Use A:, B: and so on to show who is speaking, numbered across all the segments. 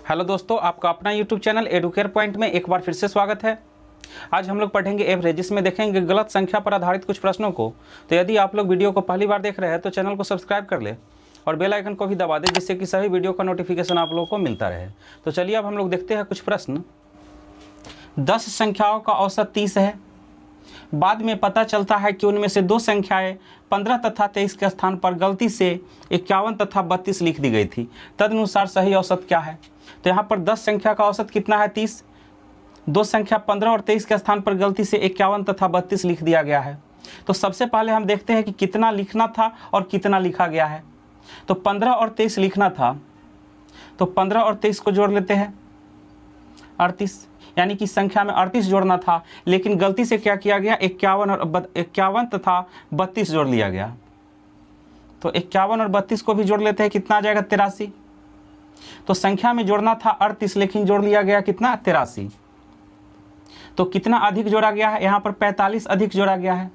A: Hello दोस्तों, आपका अपना यूट्यूब चैनल एडुकेयर पॉइंट में एक बार फिर से स्वागत है। आज हम लोग पढ़ेंगे एवरेज, जिसमें देखेंगे गलत संख्या पर आधारित कुछ प्रश्नों को। तो यदि आप लोग वीडियो को पहली बार देख रहे हैं तो चैनल को सब्सक्राइब कर ले और बेल आइकन को भी दबा दें, जिससे कि सभी वीडियो का नोटिफिकेशन आप लोगों को मिलता रहे। तो चलिए अब हम लोग देखते हैं कुछ प्रश्न। 10 संख्याओं का औसत 30 है। बाद में पता चलता है कि उनमें से 2 संख्याएं 15 तथा 23 के स्थान पर गलती से 51 तथा 32 लिख दी गई थी। तदनुसार सही औसत क्या है? तो यहाँ पर 10 संख्या का औसत कितना है? 30। 2 संख्या 15 और 23 के स्थान पर गलती से 51 तथा 32 लिख दिया गया है। तो सबसे पहले हम देखते हैं कि कितना लिखना था और कितना लिखा गया है। तो 15 और 23 लिखना था, तो 15 और 23 को जोड़ लेते हैं 38, यानी कि संख्या में 38 जोड़ना था, लेकिन गलती से क्या किया गया? 51 तथा 32 जोड़ लिया गया। तो 51 और 32 को भी जोड़ लेते हैं, कितना आ जाएगा? 83। तो संख्या में जोड़ना था 38, लेकिन जोड़ लिया गया कितना? 83। तो कितना अधिक जोड़ा गया है? यहाँ पर 45 अधिक जोड़ा गया है।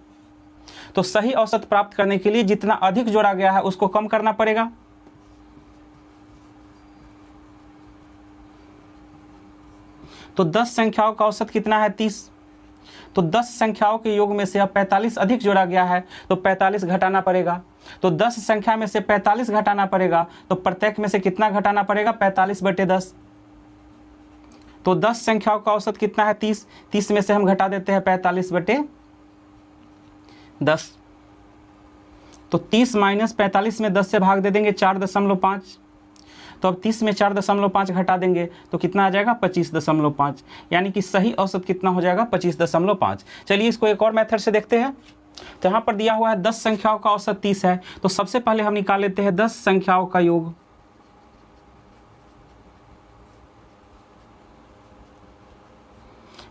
A: तो सही औसत प्राप्त करने के लिए जितना अधिक जोड़ा गया है उसको कम करना पड़ेगा। तो 10 संख्याओं का औसत कितना है? 30। तो 10 संख्याओं के योग में से अब 45 अधिक जोड़ा गया है, तो 45 घटाना पड़ेगा। तो 10 संख्या में से 45 घटाना पड़ेगा, तो प्रत्येक में से कितना घटाना पड़ेगा? 45/10। तो 10 संख्याओं का औसत कितना है? 30। 30 में से हम घटा देते हैं 45/10। तो 30 - 45 में 10 से भाग दे देंगे, 4.5। तो अब 30 में 4.5 घटा देंगे तो कितना आ जाएगा? 25.5। यानी कि सही औसत कितना हो जाएगा? 25.5। चलिए इसको एक और मेथड से देखते हैं। तो यहाँ पर दिया हुआ है 10 संख्याओं का औसत 30 है। तो सबसे पहले हम निकाल लेते हैं 10 संख्याओं का योग।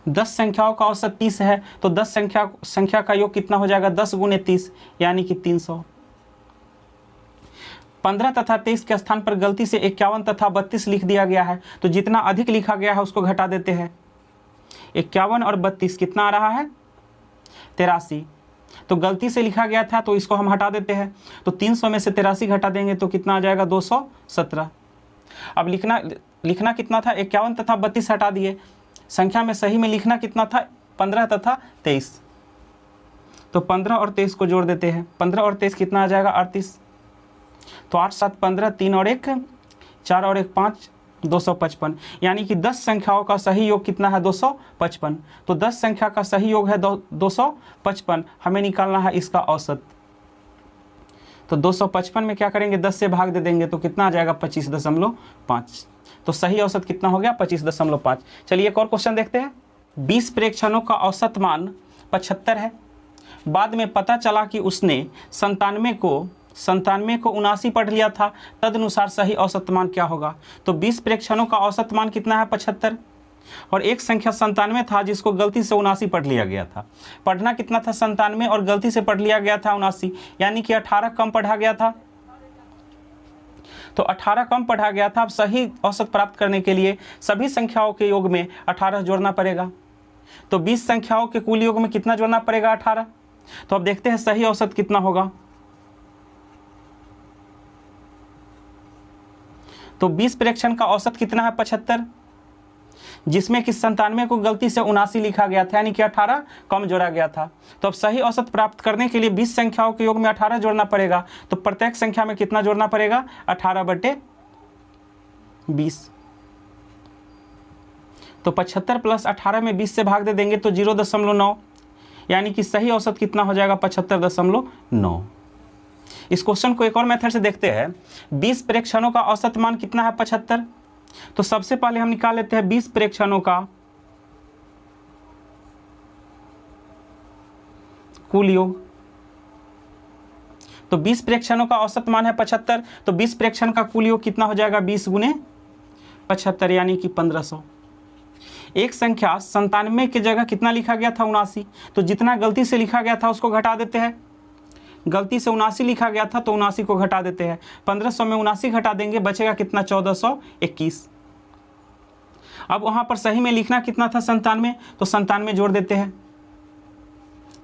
A: दस संख्याओं का औसत 30 है, तो 10 संख्या का योग कितना हो जाएगा? 10 × 30, यानी कि 300। 15 तथा 23 के स्थान पर गलती से 51 तथा 32 लिख दिया गया है। तो जितना अधिक लिखा गया है उसको घटा देते हैं। 51 और 32 कितना आ रहा है? 83। तो गलती से लिखा गया था तो इसको हम हटा देते हैं। तो 300 में से 83 घटा देंगे तो कितना आ जाएगा? 217। अब लिखना कितना था? 51 तथा 32 हटा दिए। संख्या में सही में लिखना कितना था? 15 तथा 23। तो 15 और 23 को जोड़ देते हैं। 15 और 23 कितना आ जाएगा? 38। तो 8 7 15, 3 और 1 4 और 1 5, 255। यानी कि 10 संख्याओं का सही योग कितना है? 255। तो 10 संख्या का सही योग है 255। हमें निकालना है इसका औसत। तो 255 में क्या करेंगे? 10 से भाग दे देंगे तो कितना आ जाएगा? 25.5। तो सही औसत कितना हो गया? 25.5। चलिए एक और क्वेश्चन देखते हैं। 20 प्रेक्षणों का औसत मान 75 है। बाद में पता चला कि उसने 97 को 79 पढ़ लिया था। तदनुसार सही औसत मान क्या होगा? तो 20 प्रेक्षणों का औसत मान कितना है? 75। और एक संख्या 97 था जिसको गलती से 79 पढ़ लिया गया था। पढ़ना कितना था? 97 और गलती से पढ़ लिया गया था 79, यानी कि 18 कम पढ़ा गया था। तो 18 कम पढ़ा गया था। अब सही औसत प्राप्त करने के लिए सभी संख्याओं के योग में 18 जोड़ना पड़ेगा। तो 20 संख्याओं के कुल योग में कितना जोड़ना पड़ेगा? 18। तो अब देखते हैं सही औसत कितना होगा। तो 20 प्रेक्षण का औसत कितना है? 75, जिसमें कि 97 को गलती से 79 लिखा गया था, यानी कि 18 कम जोड़ा गया था। तो अब सही औसत प्राप्त करने के लिए 20 संख्याओं के योग में 18 जोड़ना पड़ेगा। तो प्रत्येक संख्या में कितना जोड़ना पड़ेगा? 18/20। तो 75 + 18 में 20 से भाग दे देंगे तो 0.9, यानी कि सही औसत कितना हो जाएगा? 75.9। इस क्वेश्चन को एक और मेथड से देखते हैं। 20 प्रेक्षणों का औसत मान कितना है? 75। तो सबसे पहले हम निकाल लेते हैं 20 प्रेक्षणों का कुल योग। तो 20 प्रेक्षणों का औसत मान है 75। तो 20 प्रेक्षण का कुल योग कितना हो जाएगा? 20 × 75, यानी कि 1500। एक संख्या 97 की जगह कितना लिखा गया था? 79। तो जितना गलती से लिखा गया था उसको घटा देते हैं। गलती से 79 लिखा गया था तो 79 को घटा देते हैं। 1500 में 79 घटा देंगे, बचेगा कितना? 1421। अब वहां पर सही में लिखना कितना था? 97। तो 97 जोड़ देते हैं।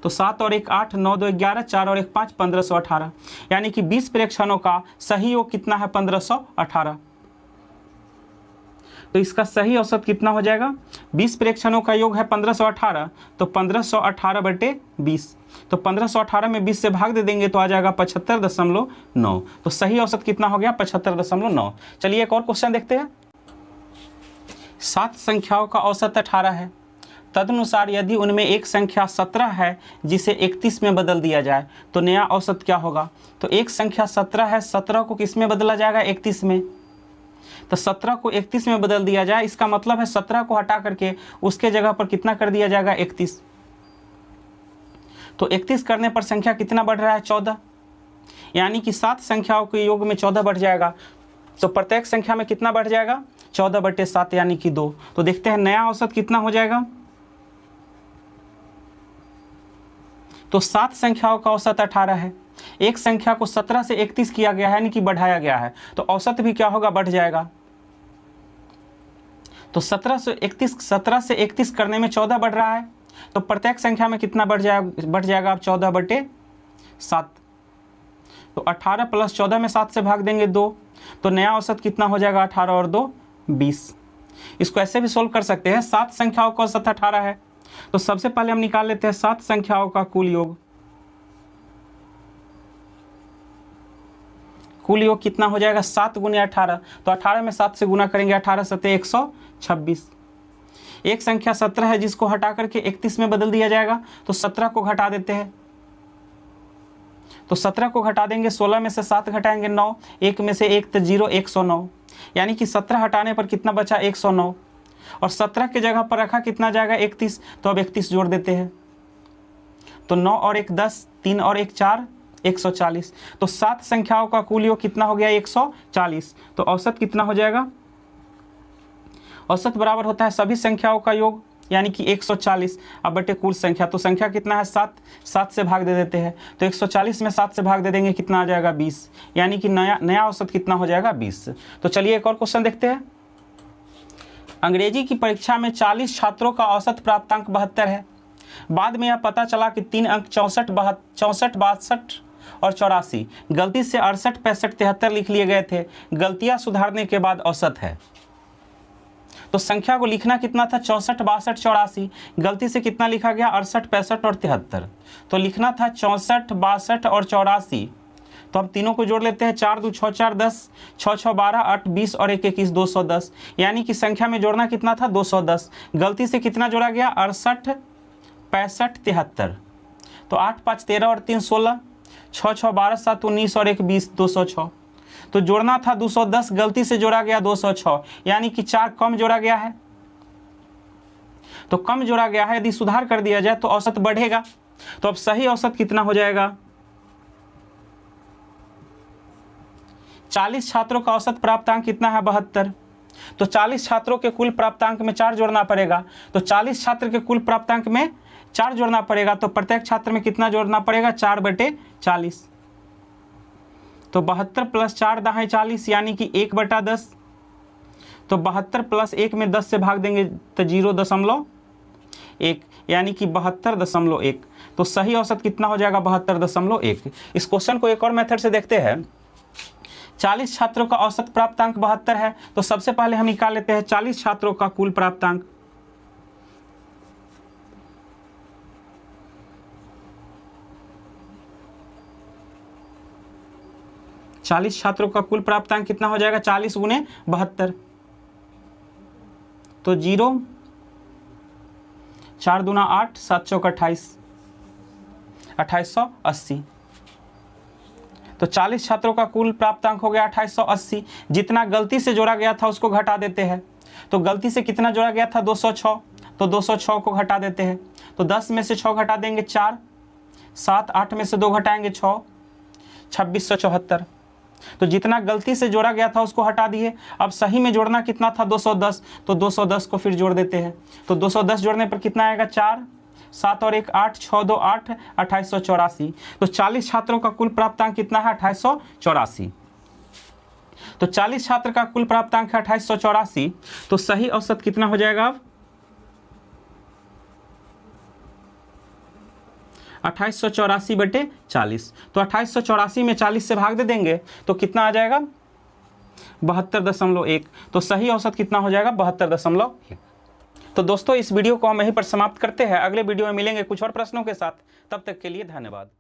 A: तो 7 और 1 8, 9 2 11, 4 और 1 5, 1518। यानी कि 20 प्रेक्षणों का सही योग कितना है? 1518। तो इसका सही औसत कितना हो जाएगा? 20 प्रेक्षणों का योग है 1518, तो 1518/20, तो 1518 में 20 से भाग दे देंगे तो आ जाएगा 75.9। तो सही औसत कितना हो गया? 75.9। चलिए एक और क्वेश्चन देखते हैं। 7 संख्याओं का औसत 18 है, तदनुसार यदि उनमें एक संख्या 17 है जिसे 31 में बदल दिया जाए तो नया औसत क्या होगा? तो एक संख्या 17 है, 17 को किस में बदला जाएगा? 31 में। तो 17 को 31 में बदल दिया जाए, इसका मतलब है 17 को हटा करके उसके जगह पर कितना कर दिया जाएगा? 31। तो 31 करने पर संख्या कितना बढ़ रहा है? 14, यानी कि 7 संख्याओं के योग में 14 बढ़ जाएगा। तो प्रत्येक संख्या में कितना बढ़ जाएगा? 14/7 यानी कि 2। तो देखते हैं नया औसत कितना हो जाएगा। तो 7 संख्याओं का औसत 18 है, एक संख्या को 17 से 31 किया गया है, यानी कि बढ़ाया गया है, तो औसत भी क्या होगा? बढ़ जाएगा। तो 17 से 31 करने में 14 बढ़ रहा है, तो प्रत्येक संख्या में कितना बढ़ जाएगा? अब 14/7। तो 18 + 14 में 7 से भाग देंगे 2, तो नया औसत कितना हो जाएगा? 18 और 2 20। इसको ऐसे भी सोल्व कर सकते हैं। 7 संख्याओं का औसत 18 है, तो सबसे पहले हम निकाल लेते हैं 7 संख्याओं का कुल योग। कुल योग कितना हो जाएगा? 7 × 18, तो 18 में 7 से गुना करेंगे, 18 × 7 = 126। एक संख्या 17 है जिसको हटा करके 31 में बदल दिया जाएगा, तो 17 को घटा देते हैं। तो 17 को घटा देंगे, 16 में से 7 घटाएंगे 9, 1 में से 1 तो 0, 109, यानी कि 17 हटाने पर कितना बचा? 109। और 17 के जगह पर रखा कितना जाएगा? 31, तो अब 31 जोड़ देते हैं। तो 9 और 1 10, 3 और 1 4, 140। तो 7 संख्याओं का कुल योग कितना हो गया? 140। तो औसत कितना हो जाएगा? औसत बराबर होता है सभी संख्याओं का योग, यानी कि 140 अब बटे कुल संख्या। तो संख्या कितना है? 7, 7 से भाग दे देते हैं, तो 140 में 7 से भाग दे देंगे, कितना आ जाएगा? 20, यानी कि नया औसत कितना हो जाएगा? 20। तो चलिए एक और क्वेश्चन देखते हैं। अंग्रेजी की परीक्षा में 40 छात्रों का औसत प्राप्तांक 72 है। बाद में यह पता चला कि 3 अंक 64, 62 और 84 गलती से 68, 65, 73 लिख लिए गए थे। गलतियां सुधारने के बाद औसत है। तो संख्या को लिखना कितना था? 64, 62, 84, गलती से कितना लिखा गया? 68, 65 और 73। तो लिखना था 64, 62 और 84। तो हम तीनों को जोड़ लेते हैं, 4 2 6 4 10, 6 6 12 8 20 और 1 21 210, यानी कि संख्या में जोड़ना कितना था? 210। गलती से कितना जोड़ा गया? 68, 65, 73। तो 8 5 13 और 3 16, 6 6 12 7 19 और 1 20 206। तो जोड़ना था 210, गलती से जोड़ा गया 206, यानी कि 4 कम जोड़ा गया है। तो कम जोड़ा गया है, यदि सुधार कर दिया जाए तो औसत बढ़ेगा। तो अब सही औसत कितना हो जाएगा? 40 छात्रों का औसत प्राप्तांक कितना है? 72। तो 40 छात्रों के कुल प्राप्तांक में 4 जोड़ना पड़ेगा। तो 40 छात्र के कुल प्राप्तांक में 4 जोड़ना पड़ेगा, तो प्रत्येक छात्र में कितना जोड़ना पड़ेगा? 4/40। तो 72 + 4 दाएं 40, यानी कि 1/10। तो 72 + 1 में 10 से भाग देंगे तो 0.1, यानी कि 72.1। तो सही औसत कितना हो जाएगा? 72.1। इस क्वेश्चन को एक और मेथड से देखते हैं। 40 छात्रों का औसत प्राप्तांक 72 है, तो सबसे पहले हम निकाल लेते हैं 40 छात्रों का कुल प्राप्तांक। चालीस छात्रों का कुल प्राप्तांक कितना हो जाएगा? 40 × 72, तो 0, 4 दूना 8, 7 चौक 28, 2880। तो 40 छात्रों का कुल प्राप्तांक हो गया 2880। जितना गलती से जोड़ा गया था उसको घटा देते हैं। तो गलती से कितना जोड़ा गया था? 206, तो 206 को घटा देते हैं। तो 10 में से 6 घटा देंगे 4, 7 8 में से 2 घटाएंगे 6, 2674। तो जितना गलती से जोड़ा गया था उसको हटा दिए। अब सही में जोड़ना कितना था? 210, तो 210 को फिर जोड़ देते हैं। तो 210 जोड़ने पर कितना आएगा? 4, 7 और 1 8, 6 2 8, 2884। तो 40 छात्रों का कुल प्राप्तांक कितना है? 2884। तो 40 छात्र का कुल प्राप्तांक है 2884। तो सही औसत कितना हो जाएगा? अब 2884/40। तो 2884 में 40 से भाग दे देंगे तो कितना आ जाएगा? 72.1। तो सही औसत कितना हो जाएगा? 72.1। तो दोस्तों इस वीडियो को हम यहीं पर समाप्त करते हैं। अगले वीडियो में मिलेंगे कुछ और प्रश्नों के साथ। तब तक के लिए धन्यवाद।